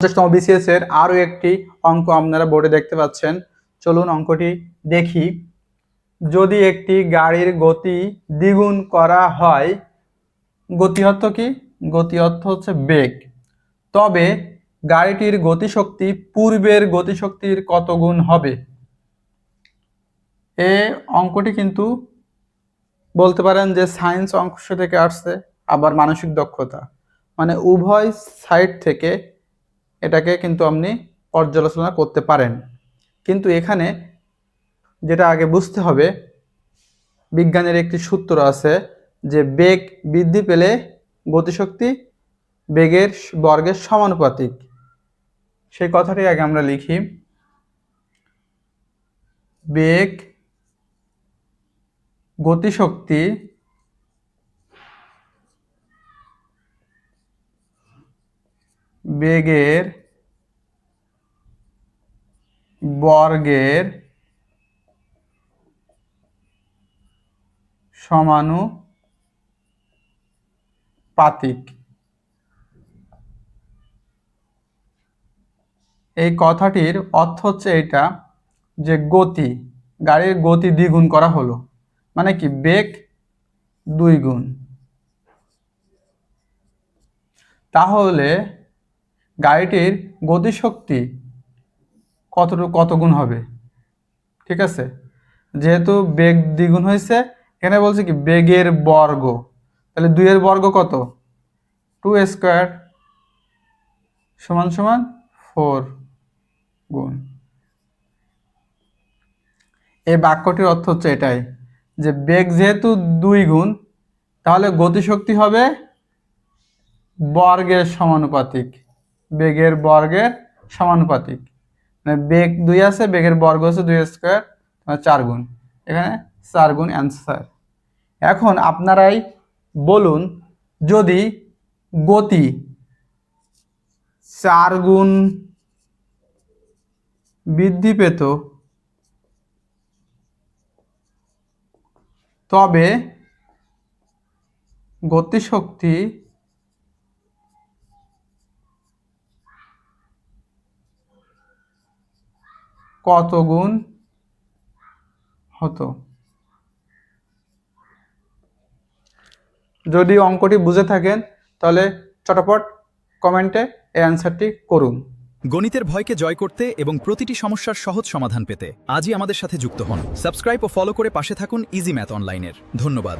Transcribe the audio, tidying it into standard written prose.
তম বিসিএস এর আরো একটি অঙ্ক আপনারা বোর্ডে দেখতে পাচ্ছেন। চলুন অঙ্কটি দেখি। যদি একটি গাড়ির গতি দ্বিগুণ করা হয়, গতি অর্থ কি? গতি অর্থ হচ্ছে বেগ। তবে গাড়িটির গতিশক্তি পূর্বের গতিশক্তির কত গুণ হবে? এই অঙ্কটি কিন্তু বলতে পারেন যে সায়েন্স অংশ থেকে আসছে, আবার মানসিক দক্ষতা, মানে উভয় সাইড থেকে এটাকে কিন্তু আপনি পর্যালোচনা করতে পারেন। কিন্তু এখানে যেটা আগে বুঝতে হবে, বিজ্ঞানের একটি সূত্র আছে যে বেগ বৃদ্ধি পেলে গতিশক্তি বেগের বর্গের সমানুপাতিক। সেই কথাটি আগে আমরা লিখি। বেগ গতিশক্তি বেগের বর্গের সমানুপাতিক। এই কথাটির অর্থ হচ্ছে এটা যে গাড়ির গতি দ্বিগুণ করা হলো, মানে কি বেগ 2 গুণ। তাহলে গাড়িটির গতিশক্তি কত গুণ হবে? ঠিক আছে, যেহেতু বেগ দ্বিগুণ হয়েছে, এখানে বলছে কি বেগের বর্গ, তাহলে 2 এর বর্গ কত? 2 স্কয়ার সমান সমান 4 গুণ। এই বাক্যটির অর্থ হচ্ছে এটাই যে বেগ যেহেতু 2 গুণ, তাহলে গতিশক্তি হবে বর্গের সমানুপাতিক, বেগের বর্গের সমানুপাতিক। মানে বেগ 2 আছে, বেগের বর্গ হচ্ছে 2 স্কয়ার, 4 গুণ। এখানে 4 গুণ অ্যান্সার। এখন আপনারাই বলুন, যদি গতি 4 গুণ বৃদ্ধি পেত, তবে গতিশক্তি কত গুণ হতো? যদি অঙ্কটি বুঝে থাকেন তাহলে চটপট কমেন্টে এই অ্যান্সারটি করুন। গণিতের ভয়কে জয় করতে এবং প্রতিটি সমস্যার সহজ সমাধান পেতে আজই আমাদের সাথে যুক্ত হন। সাবস্ক্রাইব ও ফলো করে পাশে থাকুন ইজি ম্যাথ অনলাইনের। ধন্যবাদ।